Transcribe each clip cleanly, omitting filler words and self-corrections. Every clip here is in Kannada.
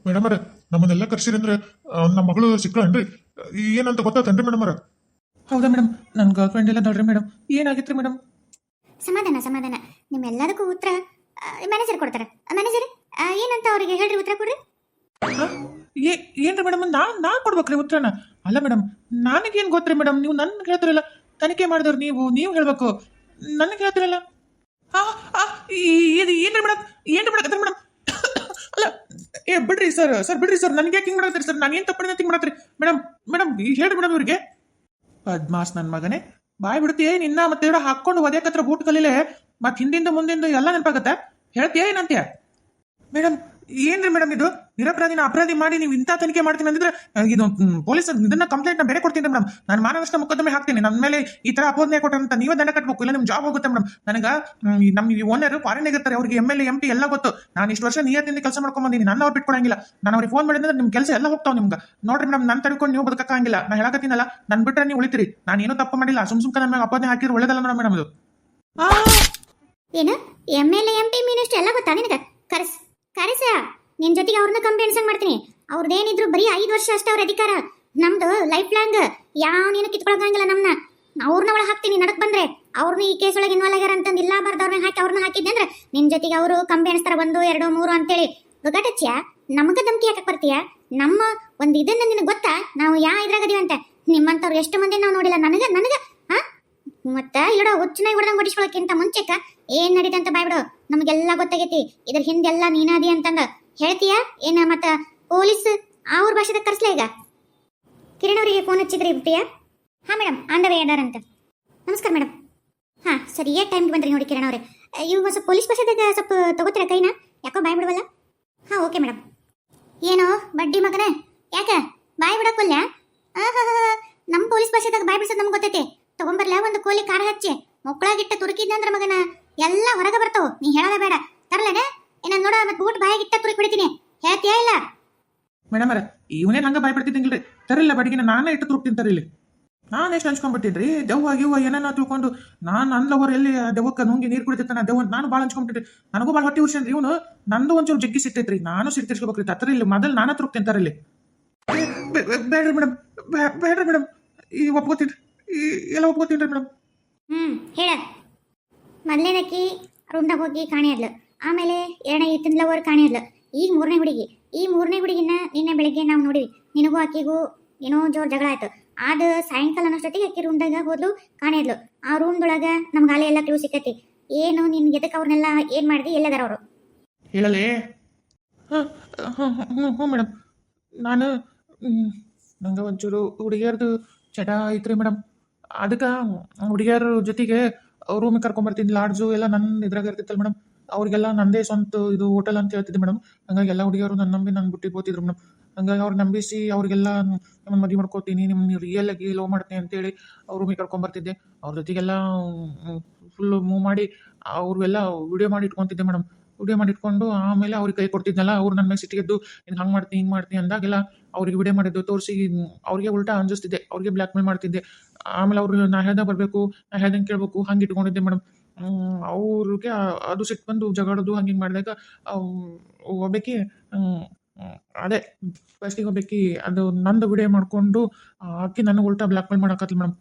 ಮೇಡಮ್ ಅವ್ರ ನಮ್ಮನ್ನೆಲ್ಲ ಕರ್ಸಿರಂದ್ರೆ ನಮ್ಮ ಮಗಳು ಸಿಕ್ಕಳನ್ರಿ ಏನಂತ ಗೊತ್ತಾತನ್ರಿ ಮೇಡಮ್ ಅವ್ರ? ಹೌದಾ ಮೇಡಮ್, ನನ್ನ ಗರ್ಲ್ ಫ್ರೆಂಡ್ ಎಲ್ಲ ನೋಡ್ರಿ ಮೇಡಮ್. ಏನಾಗಿತ್ತು ಮೇಡಮ್? ಸಮಾಧಾನ ಸಮಾಧಾನ. ನಿಮ್ಮೆಲ್ಲದಕ್ಕೂ ಉತ್ತರ ಮ್ಯಾನೇಜರ್ ಕೊಡ್ತಾರೆ. ಮ್ಯಾನೇಜರ್ ಏನಂತ ಅವರಿಗೆ ಹೇಳ್ರಿ, ಉತ್ತರ ಕೊಡ್ರಿ. ಏನ್ರಿ ಮೇಡಮ್, ನಾನು ಕೊಡ್ಬೇಕ್ರಿ ಉತ್ತರನ? ಅಲ್ಲ ಮೇಡಮ್, ನನಗೇನು ಗೊತ್ತ್ರಿ ಮೇಡಮ್? ನೀವು ನನ್ಗೆ ಹೇಳ್ತಿರಲ್ಲ, ತನಿಖೆ ಮಾಡಿದವ್ರು ನೀವು ಹೇಳ್ಬೇಕು, ನನಗೆ ಹೇಳ್ತಿರಲ್ಲ. ಏನ್ರಿ ಮೇಡಮ್, ಏನ್ರಿ ಮೇಡಮ್ ಮೇಡಮ್? ಅಲ್ಲ ಬಿಡ್ರಿ ಸರ್ ಬಿಡ್ರಿ ಸರ್, ನನಗೆ ಯಾಕೆ ಹಿಂಗೆ ಮಾಡತ್ತೀರಿ ಸರ್? ನಾನು ಏನು ತಪ್ಪಿನ ಹಿಂಗೆ ಮಾಡತ್ತೀರಿ ಮೇಡಮ್? ಮೇಡಮ್ ಹೇಳ್ರಿ ಮೇಡಮ್ ಇವ್ರಿಗೆ. ಪದ್ಮಾಸ್ ನನ್ನ ಮಗನೇ, ಬಾಯ್ ಬಿಡ್ತೀಯ ನಿನ್ನ ಮತ್ತೆ ಹಾಕೊಂಡು ಒದ್ಯಾಕತ್ರ ಬೂಟ್ ಕಲೀಲೆ ಮತ್ತೆ ಹಿಂದಿಂದ ಮುಂದಿಂದ ಎಲ್ಲ ನೆನಪಾಗತ್ತೆ. ಹೇಳ್ತೀಯ ಏನಂತೀಯ? ಮೇಡಮ್ ಏನ್ರಿ ಮೇಡಮ್ ಇದು? ನಿರಪರಾಧಿನ ಅಪರಾಧಿ ಮಾಡಿ ನೀವು ಇಂಥ ತನಿಖೆ ಮಾಡ್ತೀನಿ ಅಂದಿದ್ರೆ ಇದು ಪೊಲೀಸ್ ಇದನ್ನ ಕಂಪ್ಲೇಂಟ್ ಬೇರೆ ಕೊಡ್ತೀನಿ ಮೇಡಮ್. ನಾನು ಮಾನನಷ್ಟ ಮೊಕದ್ದಮೆ ಹಾಕ್ತೀನಿ. ನನ್ನ ಮೇಲೆ ಈ ತರ ಅಪೋದನೆ ಕೊಟ್ಟಂತ ನೀವೇ ದಂಡ ಕಟ್ಟಬೇಕು, ಇಲ್ಲ ನಿಮ್ ಜಾಬ್ ಹೋಗುತ್ತೆ ಮೇಡಮ್. ನನಗೆ ನಮ್ಮ ಓನರ್ ಫಾರಿನ್ ಇರ್ತಾರೆ, ಅವ್ರಿಗೆ MLA MP ಎಲ್ಲ ಗೊತ್ತು. ನಾನು ಇಷ್ಟು ವರ್ಷ ನಿಯತ್ತಿಂದ ಕೆಲಸ ಮಾಡ್ಕೊಂಡ್ ಬಂದೀನಿ, ನನ್ನ ಅವ್ರು ಬಿಟ್ಕೊಡಂಗಿಲ್ಲ. ನಾನು ಅವ್ರಿಗೆ ಫೋನ್ ಮಾಡಿದ್ರೆ ನಿಮ್ ಕೆಲಸ ಎಲ್ಲ ಹೋಗ್ತಾವ ನಿಮ್ಗೆ. ನೋಡ್ರಿ ಮೇಡಮ್, ನಾನು ತಡ್ಕೊಂಡು ನೀವು ಬದುಕಂಗಿಲ್ಲ. ನಾನು ಹೇಳಕತ್ತೀನಲ್ಲ, ನನ್ ಬಿಟ್ರೆ ನೀವು ಉಳಿತೀರಿ. ನಾನು ಏನೂ ತಪ್ಪು ಮಾಡಿಲ್ಲ. ಸುಮ್ಕ ನನ್ನ ಮೇಲೆ ಅಪೋದನೆ ಹಾಕಿದ್ರೆ ಒಳ್ಳೇದಲ್ಲ ಮೇಡಮ್ ಇದು. ಏನು MLA MP ಮಿನಿಸ್ಟರ್ ಎಲ್ಲ ಗೊತ್ತಾ ನಿನಗೆ? ಕರೆಸ ನಿನ್ ಜೊತೆಗೆ ಅವ್ರನ್ನ ಕಂಪೇರಿಸನ್ ಮಾಡ್ತೀನಿ. ಅವ್ರದ್ದೇನಿದ್ರು ಬರೀ 5 ವರ್ಷ ಅಷ್ಟೇ ಅವ್ರ ಅಧಿಕಾರ. ನಮ್ದು ಲೈಫ್ ಲಾಂಗ್ ಯಾವ ನೀನು ಕಿತ್ಕೊಳಕಂಗಿಲ್ಲ. ನಮ್ನ ಅವ್ರನ್ನ ಒಳಗೆ ಹಾಕ್ತೀನಿ. ನಡಕ್ ಬಂದ್ರೆ ಅವ್ರನ್ನ ಈ ಕೇಸ್ ಒಳಗೆ ಇನ್ವಾಲ್ವ್ ಆಗ್ಯಾರ ಅಂತಂದು ಇಲ್ಲ ಬರ್ದವ್ರನ್ನ ಹಾಕಿ ಅವ್ರನ್ನ ಹಾಕಿದ್ದೆ ಅಂದ್ರೆ ನಿನ್ ಜೊತೆಗೆ ಅವರು ಕಂಪೇರಿಸ್ತಾರ 1 2 3 ಅಂತೇಳಿ. ಗೊತ್ತಾಟಚ್ಯ ನಮಗ ಧಮಕಿ ಹಾಕಕ್ ಬರ್ತೀಯ? ನಮ್ಮ ಒಂದು ಇದನ್ನ ನಿನಗೆ ಗೊತ್ತಾ ನಾವು ಇದ್ರಾಗದೀವಿ ಅಂತ? ನಿಮ್ಮಂತವ್ರು ಎಷ್ಟು ಮಂದಿ ನಾವು ನೋಡಿಲ್ಲ. ನನಗ ಹಾ ಮತ್ತ ಇಲ್ಲೋ ಹುಚ್ಚನಾಗಿ ಹೊಡೆದಂಗ್ ಹೊಡಿಸ್ಕೊಳಕ್ಕಿಂತ ಮುಂಚೆಕ ಏನ್ ನಡೀತಂತ ಬಾಯ್ಬಿಡು. ನಮಗೆಲ್ಲ ಗೊತ್ತಾಗೈತಿ. ಇದ್ರ ಹಿಂದೆಲ್ಲ ನೀನಾದಿ ಅಂತಂದ ಹೇಳ್ತೀಯ ಏನ? ಮತ್ತ ಪೊಲೀಸ್ ಅವ್ರ ಭಾಷೆದಾಗ ಕರ್ಸ್ಲಾ ಈಗ? ಕಿರಣ್ ಅವರಿಗೆ ಫೋನ್ ಹಚ್ಚಿದ್ರಿ ಬಿಟ್ಟಿಯಾ? ಹಾ ಮೇಡಮ್, ಆಂಡವೇ ಅದಾರಂತ. ನಮಸ್ಕಾರ ಮೇಡಮ್. ಹಾ ಸರಿ, ಟೈಮ್ಗೆ ಬಂದ್ರಿ ನೋಡಿ ಕಿರಣ್ ಅವರೇ. ಇವಾಗ ಸ್ವಲ್ಪ ಪೊಲೀಸ್ ಭಾಷೆದಾಗ ಸ್ವಲ್ಪ ತಗೋತೀರ ಕೈನ? ಯಾಕೋ ಬಾಯ್ ಬಿಡವಲ್ಲ? ಹಾ ಓಕೆ ಮೇಡಮ್. ಏನೋ ಬಡ್ಡಿ ಮಗನ, ಯಾಕ ಬಾಯ್ ಬಿಡಕ್ಕಲ್ಲ? ನಮ್ಮ ಪೊಲೀಸ್ ಭಾಷೆದಾಗ ಬಾಯ್ ಬಿಡ್ಸೋದು ನಮ್ಗೆ ಗೊತ್ತೈತಿ. ತಗೊಂಬರ್ಲ ಒಂದು ಕೋಲಿ ಖಾರ ಹಚ್ಚಿ ಮೊಕ್ಕಳಾಗಿಟ್ಟ ತುರುಕಿದ್ನಂದ್ರ ಮಗನ ಎಲ್ಲ ಹೊರಗೆ ಬರ್ತಾವ. ನೀ ಹೇಳೋದ ಬೇಡ. ತರ್ಲೇನೆ ಏನ ನೋಡ, ಮತ್ತೆ ಊಟ ಬಾಯಾಗಿಟ್ಟ ತುರುಕಿ ಬಿಡ್ತೀನಿ. ಹೇಳ್ತೀಯಾ ಇಲ್ಲ? ಮೇಡಮ್ ಅರ ಇವನೇನು ಹಂಗ ಬಾಯ್ ಬಿಡ್ತಿದ್ದಿಲ್ರಿ. ತರಿಲ್ಲ ಬಡಿಗಿನ ನಾನೇ ಇಟ್ಟು ತುರುಕ್ತೀನಿ ತರಿಲಿ. ನಾನು ಎಷ್ಟು ಹಂಚ್ಕೊಂಡ್ಬಿಟ್ಟಿದ್ರಿ ದೆವ್ವ ಗಿವ್ವ ಏನೇನೋ ತಿಳ್ಕೊಂಡು. ನಾನು ಅಂದ್ಲವರು ಎಲ್ಲಿ ದೆವ್ವಕ್ಕೆ ನುಂಗಿ ನೀರು ಕುಡಿತಿರ್ತಾನೆ ದೆವ್ವ ನಾನು ಭಾಳ ಹಂಚ್ಕೊಂಡ್ಬಿಟ್ಟಿದ್ರಿ. ನನಗೂ ಭಾಳ ಹೊಟ್ಟೆ ಉರ್ಸನ್ರಿ ಇವನು. ನಂದು ಒಂಚೂರು ಜಗ್ಗಿ ಸಿಟ್ಟೈತ್ರಿ. ನಾನು ಸಿಟ್ಟು ತಿರ್ಸ್ಕೊಬೇಕ್ರಿ. ತರಿಲ್ಲ ಮೊದಲು ನಾನು ತುರುಕ್ತೀನಿ ತರಿಲಿ. ಬೇಡ್ರಿ ಮೇಡಮ್, ಬೇಡ್ರಿ ಮೇಡಮ್. ಈ ಒಪ್ಕೋತೀನಿ, ಎಲ್ಲ ಒಪ್ಕೋತೀನಿ ರೀ ಮೇಡಮ್. ಹೇಳ. ಮೊದಲನೇದಕ್ಕಿ ರೂಮ್ದಾಗ ಹೋಗಿ ಕಾಣಿ ಅದ್ಲು. ಆಮೇಲೆ ಎರಡನೇ ತಿಂದ್ಲವರು ಕಾಣಿ ಅದ್ಲು. ಈಗ ಮೂರನೇ ಹುಡುಗಿ. ಈ ಮೂರನೇ ಹುಡುಗಿನ ನಿನ್ನೆ ಬೆಳಿಗ್ಗೆ ನಾವು ನೋಡಿವಿ. ನಿನಗೂ ಆಕಿಗೂ ಏನೋ ಜೋರ್ ಜಗಳ ಆಯ್ತು. ಆದ ಸಾಯಂಕಾಲ ಅನ್ನೋಷ್ಟೊತ್ತಿಗೆ ಆಕಿ ರೂಮ್ದಾಗ ಹೋದ್ಲು, ಕಾಣಿ ಅದ್ಲು. ಆ ರೂಮ್ದೊಳಗ ನಮ್ಗೆ ಅಲೆ ಎಲ್ಲ ಕ್ಲೂ ಸಿಕ್ಕತಿ. ಏನು ನಿನ್ ಎದಕ್ಕೆ ಅವ್ರನ್ನೆಲ್ಲ ಏನ್ ಮಾಡಿದಿ? ಎಲ್ಲದಾರ ಅವರು? ಹೇಳಲೇ? ಹ್ಞೂ ಮೇಡಮ್. ನಾನು ನಂಗೆ ಒಂಚೂರು ಹುಡುಗಿಯರ್ದು ಚಟ ಐತ್ರಿ ಮೇಡಮ್. ಅದಕ್ಕೆ ಹುಡುಗಿಯರ ಜೊತೆಗೆ ರೂಮಿಗೆ ಕರ್ಕೊಂಬರ್ತೀನಿ. ಲಾಡ್ಜು ಎಲ್ಲ ನನ್ನ ಇದ್ರಾಗ ಇರ್ತಿತ್ತಲ್ಲ ಮೇಡಮ್. ಅವ್ರಿಗೆಲ್ಲ ನಂದೇ ಸ್ವಂತ ಇದು ಹೋಟೆಲ್ ಅಂತ ಹೇಳ್ತಿದ್ದೆ ಮೇಡಮ್. ಹಂಗಾಗಿ ಎಲ್ಲ ಹುಡುಗಿಯರು ನನ್ನ ನಂಬಿ ನನ್ನ ಬಿಟ್ಟು ಹೋಗ್ತಿದ್ರು ಮೇಡಮ್. ಹಂಗಾಗಿ ಅವ್ರು ನಂಬಿಸಿ ಅವ್ರಿಗೆಲ್ಲ ನಿಮ್ಮನ್ನು ಮದುವೆ ಮಾಡ್ಕೋತೀನಿ, ನಿಮ್ಮ ರಿಯಲ್ ಆಗಿ ಲವ್ ಮಾಡ್ತೀನಿ ಅಂತೇಳಿ ಅವ್ರ ರೂಮಿಗೆ ಕರ್ಕೊಂಬರ್ತಿದ್ದೆ. ಅವ್ರ ಜೊತೆಗೆಲ್ಲ ಫುಲ್ಲು ಮೂವ್ ಮಾಡಿ ಅವ್ರಿಗೆಲ್ಲ ವಿಡಿಯೋ ಮಾಡಿ ಇಟ್ಕೊತಿದ್ದೆ ಮೇಡಮ್. ವಿಡಿಯೋ ಮಾಡಿ ಇಟ್ಕೊಂಡು ಆಮೇಲೆ ಅವ್ರಿಗೆ ಕೈ ಕೊಡ್ತಿದ್ನಲ್ಲ, ಅವ್ರು ನನ್ನ ಮೇಲೆ ಸಿಟ್ಟಿಗೆದ್ದು ನೀನು ಹಂಗೆ ಮಾಡ್ತೀನಿ ಹಿಂಗೆ ಮಾಡ್ತೀನಿ ಅಂದಾಗೆಲ್ಲ ಅವ್ರಿಗೆ ವಿಡಿಯೋ ಮಾಡಿದ್ದು ತೋರಿಸಿ ಅವ್ರಿಗೆ ಉಲ್ಟಾ ಅಂಜಿಸ್ತಿದ್ದೆ. ಅವ್ರಿಗೆ ಬ್ಲ್ಯಾಕ್ ಮೇಲ್ ಮಾಡ್ತಿದ್ದೆ. ಆಮೇಲೆ ಅವ್ರು ನಾ ಹೇಳ್ದಾಗ ಬರಬೇಕು, ನಾ ಹೇಳ್ದಂಗೆ ಕೇಳಬೇಕು, ಹಂಗೆ ಇಟ್ಕೊಂಡಿದ್ದೆ ಮೇಡಮ್. ಅವ್ರಿಗೆ ಅದು ಸಿಟ್ಟು ಬಂದು ಜಗಳೋದು ಹಂಗೆ ಹಿಂಗೆ ಮಾಡಿದಾಗ ಒಬ್ಬಾಕಿ ಅದೇ ಫಸ್ಟಿಗೆ ಒಬ್ಬಾಕಿ ಅದು ನಂದು ವಿಡಿಯೋ ಮಾಡಿಕೊಂಡು ಆಕಿ ನನಗೆ ಉಲ್ಟಾ ಬ್ಲ್ಯಾಕ್ ಮೇಲ್ ಮಾಡಕತ್ಲಿ ಮೇಡಮ್.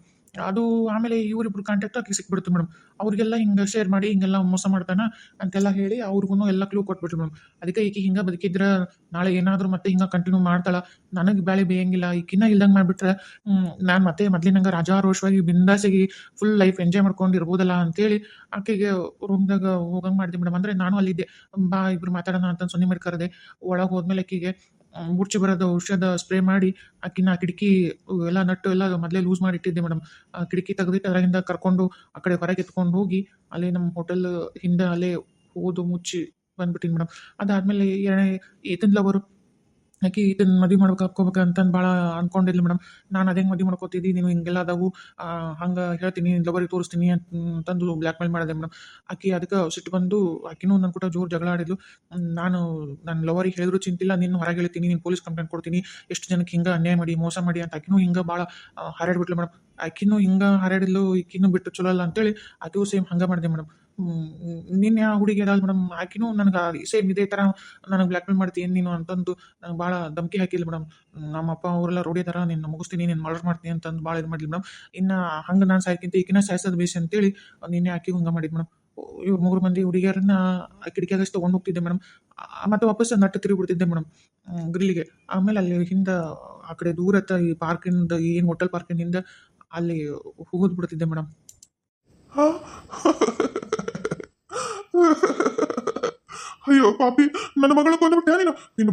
ಅದು ಆಮೇಲೆ ಇವರಿಬ್ರು ಕಾಂಟ್ಯಾಕ್ಟ್ ಆಕಿ ಸಿಕ್ಬಿಡ್ತು ಮೇಡಮ್. ಅವ್ರಿಗೆಲ್ಲ ಹಿಂಗೆ ಶೇರ್ ಮಾಡಿ ಹಿಂಗೆಲ್ಲ ಮೋಸ ಮಾಡ್ತಾನೆ ಅಂತೆಲ್ಲ ಹೇಳಿ ಅವ್ರಿಗೂ ಎಲ್ಲ ಕ್ಲೂ ಕೊಟ್ಬಿಟ್ರು ಮೇಡಮ್. ಅದಕ್ಕೆ ಈಕಿ ಹಿಂಗೆ ಬದುಕಿದ್ರೆ ನಾಳೆ ಏನಾದರೂ ಮತ್ತೆ ಹಿಂಗೆ ಕಂಟಿನ್ಯೂ ಮಾಡ್ತಾಳೆ, ನನಗೆ ಬ್ಯಾಳೆ ಬೇಯಂಗಿಲ್ಲ, ಈಕಿನ್ನ ಇಲ್ದಂಗೆ ಮಾಡಿಬಿಟ್ರೆ ನಾನು ಮತ್ತೆ ಮೊದಲಿನಂಗೆ ರಾಜಾರೋಷವಾಗಿ ಬಿಂದಾಸಿಗೆ ಫುಲ್ ಲೈಫ್ ಎಂಜಾಯ್ ಮಾಡ್ಕೊಂಡು ಇರ್ಬೋದಲ್ಲ ಅಂತೇಳಿ ಆಕೆಗೆ ರೂಮ್ದಾಗ ಹೋಗಂಗೆ ಮಾಡಿದೆ ಮೇಡಮ್. ಅಂದರೆ ನಾನು ಅಲ್ಲಿದ್ದೆ. ಬಾ ಇಬ್ರು ಮಾತಾಡೋಣ ಅಂತ ಸೊನ್ನೆ ಮಾಡಿ ಕರೆದೆ. ಒಳಗೆ ಹೋದ್ಮೇಲೆ ಆಕಿಗೆ ಮುರ್ಚಿ ಬರೋದು ಔಷಧ ಸ್ಪ್ರೇ ಮಾಡಿ ಆಕಿನ ಕಿಟಕಿ ಎಲ್ಲ ನಟ್ಟು ಎಲ್ಲ ಮೊದಲೇ ಲೂಸ್ ಮಾಡಿ ಇಟ್ಟಿದ್ದೆ ಮೇಡಮ್. ಆ ಕಿಟಕಿ ತೆಗೆದಿಟ್ಟು ಅದರಿಂದ ಕರ್ಕೊಂಡು ಆ ಕಡೆ ಹೊರಗೆ ಎತ್ಕೊಂಡು ಹೋಗಿ ಅಲ್ಲಿ ನಮ್ಮ ಹೋಟೆಲ್ ಹಿಂದೆ ಅಲ್ಲೇ ಹೋದು ಮುಚ್ಚಿ ಬಂದ್ಬಿಟ್ಟಿನಿ ಮೇಡಮ್. ಅದಾದಮೇಲೆ ಎರಡನೇ ಈತನ ಲವರು ಆಕಿ ಇದನ್ನ ಮದುವೆ ಮಾಡ್ಬೇಕು ಹಾಕ್ಕೋಬೇಕಂತಂದು ಭಾಳ ಅಂದ್ಕೊಂಡಿದ್ಲು ಮೇಡಮ್. ನಾನು ಅದೇ ಮದುವೆ ಮಾಡ್ಕೋತಿದ್ದಿ, ನೀನು ಹಿಂಗೆಲ್ಲ ಅದಾವು ಹಂಗೆ ಹೇಳ್ತೀನಿ ಲವರಿಗೆ ತೋರಿಸ್ತೀನಿ ಅಂತಂದು ಬ್ಲ್ಯಾಕ್ ಮೇಲ್ ಮಾಡಿದೆ ಮೇಡಮ್. ಆಕಿ ಅದಕ್ಕೆ ಸಿಟ್ಟು ಬಂದು ಆಕಿನೂ ನನ್ನ ಕೂಡ ಜೋರು ಜಗಳ ಆಡಿದ್ಲು. ನಾನು ನನ್ನ ಲವರಿಗೆ ಹೇಳಿದ್ರು ಚಿಂತಿಲ್ಲ, ನಿನ್ನ ಹೊರಗೆ ಹೇಳ್ತೀನಿ, ನೀನು ಪೊಲೀಸ್ ಕಂಪ್ಲೇಂಟ್ ಕೊಡ್ತೀನಿ, ಎಷ್ಟು ಜನಕ್ಕೆ ಹಿಂಗೆ ಅನ್ಯಾಯ ಮಾಡಿ ಮೋಸ ಮಾಡಿ ಅಂತ ಆಕಿನೂ ಹಿಂಗೆ ಭಾಳ ಹಾರಾಡ್ಬಿಟ್ಲು ಮೇಡಮ್. ಆಕಿನೂ ಹಿಂಗೆ ಹಾರಾಡಿದ್ಲು, ಈಕಿನೂ ಬಿಟ್ಟು ಚಲೋ ಅಲ್ಲ ಅಂತೇಳಿ ಆಕಿಗೂ ಸೇಮ್ ಹಂಗೆ ಮಾಡಿದೆ ಮೇಡಮ್. ನಿನ್ನೆ ಆ ಹುಡುಗಿ ಅದಾಳ ಮೇಡಮ್, ಆಕಿನೂ ನನಗೆ ಸೇಮ್ ಇದೇ ಥರ ನನಗೆ ಬ್ಲ್ಯಾಕ್ ಮೇಲ್ ಮಾಡ್ತೀನಿ ನೀನು ಅಂತಂದು ನಂಗೆ ಭಾಳ ಧಮಕಿ ಹಾಕಿಲ್ಲ ಮೇಡಮ್. ನಮ್ಮ ಅಪ್ಪ ಅವರೆಲ್ಲ ರೋಡಿ ಥರ ನಿನ್ನ ಮುಗಿಸ್ತೀನಿ, ನೀನು ಮರ್ಡರ್ ಮಾಡ್ತೀನಿ ಅಂತಂದು ಭಾಳ ಇದು ಮಾಡಲಿ ಮೇಡಮ್. ಇನ್ನು ಹಂಗೆ ನಾನು ಸಾಯ್ಕಿಂತ ಈಕಿನ ಸಾಯಿಸೋದು ಬೇಸಿ ಅಂತೇಳಿ ನಿನ್ನೆ ಆಕಿಗೆ ಹಂಗೆ ಮಾಡಿದ್ದು ಮೇಡಮ್. ಇವ್ರು 3 ಮಂದಿ ಹುಡುಗಿಯರನ್ನ ಕಿಟಕಿಯಾಗಷ್ಟು ತೊಗೊಂಡು ಹೋಗ್ತಿದ್ದೆ ಮೇಡಮ್. ಮತ್ತೆ ವಾಪಸ್ ನಟ್ಟು ತಿರುಗಿ ಬಿಡ್ತಿದ್ದೆ ಮೇಡಮ್ ಗ್ರಿಲ್ಲಿಗೆ. ಆಮೇಲೆ ಅಲ್ಲಿ ಹಿಂದೆ ಆ ಕಡೆ ದೂರತ್ತ ಈ ಪಾರ್ಕಿಂದ ಏನು ಹೋಟೆಲ್ ಪಾರ್ಕಿನಿಂದ ಅಲ್ಲಿ ಹೋಗೋದು ಬಿಡ್ತಿದ್ದೆ ಮೇಡಮ್. ಅಯ್ಯೋ ಪಾಪಿ, ನನ್ನ ಮಗಳ ಕೊಂದ್ಬಿಟ್ಟೆ ನೀನು. ನಿನ್ನ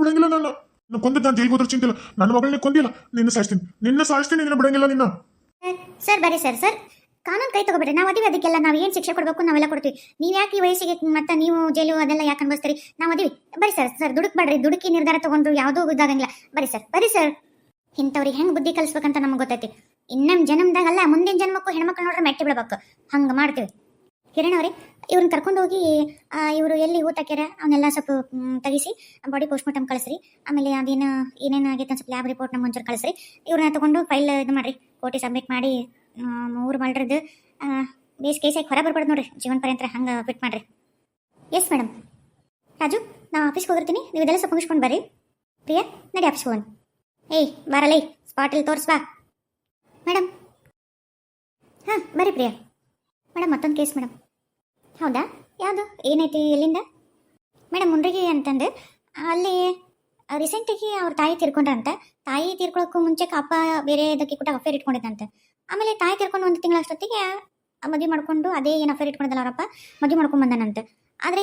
ಬಿಡಂಗಿಲ್ಲ ನಾನು ಕೊಂದದ್ದು ನಾನು ಜೈಲಿಗೆ ಹೋದ್ರೆ ಚಿಂತಿಲ್ಲ. ನನ್ನ ಮಗಳನ್ನ ಕೊಂದಿಲ್ಲ, ನಿನ್ನ ಸಾಯಿಸ್ತೀನಿ, ನಿನ್ನ ಬಿಡಂಗಿಲ್ಲ ನಿನ್ನ. ಸರ್ ಬರ್ರಿ ಸರ್ ಕಾನೂನು ಕೈ ತಗೋಬೇಡ್ರಿ. ನಾವು ಅದೀವಿ, ಅದಕ್ಕೆಲ್ಲ ನಾವು ಏನು ಶಿಕ್ಷೆ ಕೊಡಬೇಕು ನಾವೆಲ್ಲ ಕೊಡ್ತೀವಿ. ನೀವು ಯಾಕೆ ಈ ವಯಸ್ಸಿಗೆ ಮತ್ತೆ ನೀವು ಜೈಲು ಅದೆಲ್ಲ ಯಾಕೆ ಅನ್ಭವಿಸ್ತೀರಿ? ನಾವು ಅದೀವಿ. ಬರ್ರಿ ಸರ್ ದುಡುಕ್ಬೇಡ್ರಿ. ದುಡುಕಿ ನಿರ್ಧಾರ ತಗೊಂಡು ಯಾವುದೂ ಇದಾಗಂಗಿಲ್ಲ. ಬರ್ರಿ ಸರ್ ಇಂಥವ್ರಿಗೆ ಹೆಂಗೆ ಬುದ್ಧಿ ಕಲಿಸ್ಬೇಕಂತ ನಮಗೆ ಗೊತ್ತೈತಿ. ಇನ್ನೊಂದು ಜನ್ಮದಾಗಲ್ಲ, ಮುಂದಿನ ಜನ್ಮಕ್ಕೂ ಹೆಣ್ಮಕ್ಳು ನೋಡ್ರೆ ಮೆಟ್ಟಿ ಬಿಡ್ಬೇಕು, ಹಂಗೆ ಮಾಡ್ತೀವಿ. ಕಿರಣ್ ಅವರೇ, ಇವ್ರನ್ನ ಕರ್ಕೊಂಡು ಹೋಗಿ ಇವರು ಎಲ್ಲಿ ಊಟ ಹಾಕ್ಯಾರ ಅವನ್ನೆಲ್ಲ ಸ್ವಲ್ಪ ತೆಗಿಸಿ ಬಾಡಿ ಪೋಸ್ಟ್ಮಾರ್ಟಮ್ ಕಳಿಸ್ರಿ. ಆಮೇಲೆ ಏನೇನು ಆಗೈತೆ ಒಂದು ಸ್ವಲ್ಪ ಲ್ಯಾಬ್ ರಿಪೋರ್ಟ್ ನಮ್ಮ ಒಂಚೂರು ಕಳಿಸ್ರಿ. ಇವ್ರನ್ನ ತಗೊಂಡು ಫೈಲ್ ಇದು ಮಾಡಿರಿ, ಕೋರ್ಟಿಗೆ ಸಬ್ಮಿಟ್ ಮಾಡಿ 3 ಮರ್ಡ್ರದ್ದು ಬೇಸ್ ಕೇಸಾಗಿ ಹೊರ ಬರ್ಬಾರ್ದು ನೋಡ್ರಿ, ಜೀವನ ಪರ್ಯಂತ ಹಂಗೆ ಫಿಟ್ ಮಾಡಿರಿ. Yes madam. ರಾಜು, ನಾ ಆಫೀಸ್ಗೆ ಹೋಗಿರ್ತೀನಿ, ನೀವು ಇದೆಲ್ಲ ಸ್ವಲ್ಪ ಮುಗಿಸ್ಕೊಂಡು ಬರ್ರಿ. ಪ್ರಿಯಾ, ನಡಿ ಆಫೀಸ್ಗೆ ಹೋಗೋಣ. ಏಯ್ ಬಾರಲ್ಲ, ಸ್ಪಾಟಲ್ಲಿ ತೋರಿಸ್ಬಾ ಮೇಡಮ್. ಹಾಂ ಬರ್ರಿ ಪ್ರಿಯಾ. ಮೇಡಮ್ ಮತ್ತೊಂದು ಕೇಸ್ ಮೇಡಮ್. ಹೌದಾ, ಯಾವುದು, ಏನೈತಿ, ಎಲ್ಲಿಂದ? ಮೇಡಮ್ ಮುಂಡ್ರಿಗೆ ಅಂತಂದು ಅಲ್ಲಿ ರೀಸೆಂಟಾಗಿ ಅವ್ರ ತಾಯಿ ತೀರ್ಕೊಂಡ್ರಂತೆ. ತಾಯಿ ತೀರ್ಕೊಳ್ಳೋಕ್ಕೂ ಮುಂಚೆ ಅಪ್ಪ ಬೇರೆ ಇದಕ್ಕೆ ಕೂಡ ಅಫೇರ್ ಇಟ್ಕೊಂಡಿದ್ದಂತೆ. ಆಮೇಲೆ ತಾಯಿ ತೀರ್ಕೊಂಡು 1 ತಿಂಗಳ ಅಷ್ಟೊತ್ತಿಗೆ ಮದುವೆ ಮಾಡ್ಕೊಂಡು ಅದೇ ಏನು ಅಫೇರ್ ಇಟ್ಕೊಂಡಿದ್ದಲ್ಲ ಅವರಪ್ಪ, ಮದುವೆ ಮಾಡ್ಕೊಂಡು ಬಂದನಂತೆ. ಆದರೆ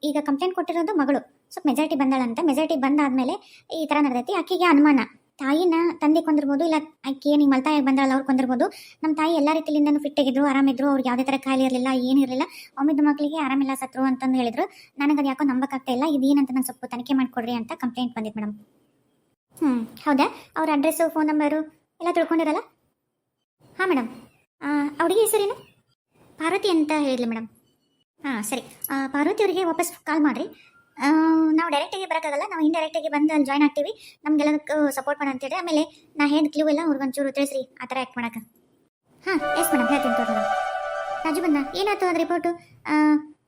ಈಗ ಕಂಪ್ಲೇಂಟ್ ಕೊಟ್ಟಿರೋದು ಮಗಳು ಸ್ವಲ್ಪ ಮೆಜಾರಿಟಿ ಬಂದಾಳಂತೆ. ಮೆಜಾರಿಟಿ ಬಂದಾದ್ಮೇಲೆ ಈ ಥರ ನಡೆದೈತಿ. ಆಕೆಗೆ ಅನುಮಾನ ತಾಯಿನ ತಂದೆ ಕೊಂದಿರ್ಬೋದು, ಇಲ್ಲ ಆಕೆ ಏನು ಮಲ್ತಾಯಿ ಬಂದಾಳಲ್ಲ ಅವ್ರು ಕೊಂದಿರ್ಬೋದು. ನಮ್ಮ ತಾಯಿ ಎಲ್ಲ ರೀತಿಯಿಂದನೂ ಫಿಟ್ ಆಗಿದ್ರು, ಆರಾಮಿದ್ರು, ಅವ್ರಿಗೆ ಯಾವುದೇ ಥರ ಕಾಯಿಲೆ ಇರಲಿಲ್ಲ, ಏನಿರಲಿಲ್ಲ. ಒಮ್ಮಿದ್ದ ಮಕ್ಕಳಿಗೆ ಆರಾಮಿಲ್ಲ, ಸತ್ರು ಅಂತಂದು ಹೇಳಿದ್ರು. ನನಗೆ ಅದು ಯಾಕೋ ನಂಬಕ್ಕಾಗ್ತಾ ಇಲ್ಲ, ಇದೇನಂತ ನಾನು ಸ್ವಲ್ಪ ತನಿಖೆ ಮಾಡಿಕೊಡ್ರಿ ಅಂತ ಕಂಪ್ಲೇಂಟ್ ಬಂದಿತ್ತು ಮೇಡಮ್. ಹೌದಾ, ಅವ್ರ ಅಡ್ರೆಸ್ಸು, ಫೋನ್ ನಂಬರು ಎಲ್ಲ ತಿಳ್ಕೊಂಡಿರಲ್ಲ? ಹಾಂ ಮೇಡಮ್. ಅವರಿಗೆ ಹೆಸರೇನು? ಪಾರ್ವತಿ ಅಂತ ಹೇಳಿದ್ಲಿ ಮೇಡಮ್. ಹಾಂ ಸರಿ, ಪಾರ್ವತಿ ಅವರಿಗೆ ವಾಪಸ್ ಕಾಲ್ ಮಾಡಿರಿ. ನಾವು ಡೈರೆಕ್ಟಾಗಿ ಬರೋಕ್ಕಾಗಲ್ಲ, ನಾವು ಇಂಡೈರೆಕ್ಟಾಗಿ ಬಂದು ಅಲ್ಲಿ ಜಾಯ್ನ್ ಆಗ್ತೀವಿ. ನಮಗೆಲ್ಲದಕ್ಕೂ ಸಪೋರ್ಟ್ ಮಾಡಿ ಅಂತೇಳಿ. ಆಮೇಲೆ ನಾ ಹೇಳಿದ ಕ್ಲೂ ಎಲ್ಲ ಅವ್ರಿಗೊಂಚೂರು ತಿಳಿಸ್ರಿ, ಆ ಥರ ಆ್ಯಕ್ಟ್ ಮಾಡೋಕೆ. ಹಾಂ ಎಸ್ ಮೇಡಮ್, ಹೇಳ್ತೀನಿ ತೋರಿ ಮೇಡಮ್. ರಾಜು ಬಂದ, ಏನಾಯ್ತು ಅದು ರಿಪೋರ್ಟು?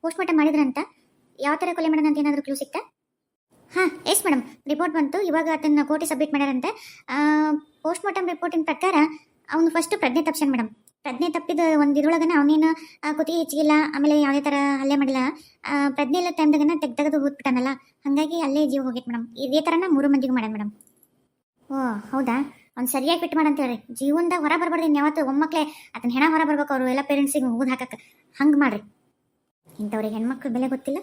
ಪೋಸ್ಟ್ಮಾರ್ಟಮ್ ಮಾಡಿದ್ರಂತ, ಯಾವ ಥರ ಕೊಲೆ ಮಾಡೋದಂತ ಏನಾದರೂ ಕ್ಲೂ ಸಿಗ್ತಾ? ಹಾಂ ಎಸ್ ಮೇಡಮ್, ರಿಪೋರ್ಟ್ ಬಂತು, ಇವಾಗ ಅದನ್ನು ಕೋರ್ಟಿಗೆ ಸಬ್ಮಿಟ್ ಮಾಡ್ಯಾರಂತೆ. ಪೋಸ್ಟ್ಮಾರ್ಟಮ್ ರಿಪೋರ್ಟಿನ ಪ್ರಕಾರ ಅವನು ಫಸ್ಟು ಪ್ರಜ್ಞೆ ತಪ್ಪಿಸ್ಯಾನ ಮೇಡಮ್. ಪ್ರಜ್ಞೆ ತಪ್ಪಿದ ಒಂದು ಇದ್ರೊಳಗನ ಅವನೇನು ಕುತ್ತಿಗೆ ಹೆಚ್ಚಿಗಿಲ್ಲ, ಆಮೇಲೆ ಯಾವುದೇ ಥರ ಹಲ್ಲೆ ಮಾಡಿಲ್ಲ. ಪ್ರಜ್ಞೆ ಎಲ್ಲ ಟೈಮ್ದಾಗನ ತೆಗೆದು ಹೋಗ್ಬಿಟ್ಟಾನಲ್ಲ, ಹಾಗಾಗಿ ಅಲ್ಲೇ ಜೀವ ಹೋಗಿತ್ತು ಮೇಡಮ್. ಇದೇ ಥರನ 3 ಮಂದಿಗೂ ಮಾಡ್ಯಾನ ಮೇಡಮ್. ಓ ಹೌದಾ, ಅವ್ನು ಸರಿಯಾಗಿ ಫಿಟ್ ಮಾಡಂತೇಳಿ. ಜೀವನದಾಗ ಹೊರ ಬರ್ಬಾರ್ದು ಯಾವತ್ತು. ಒಮ್ಮಕ್ಕಳೇ ಅದನ್ನ ಹೆಣ ಹೊರ ಬರ್ಬೇಕು, ಅವರು ಎಲ್ಲ ಪೇರೆಂಟ್ಸಿಗೆ ಊದು ಹಾಕಕ್ಕೆ. ಹಂಗೆ ಮಾಡ್ರಿ. ಇಂಥವ್ರಿಗೆ ಹೆಣ್ಮಕ್ಳು ಬೆಲೆ ಗೊತ್ತಿಲ್ಲ.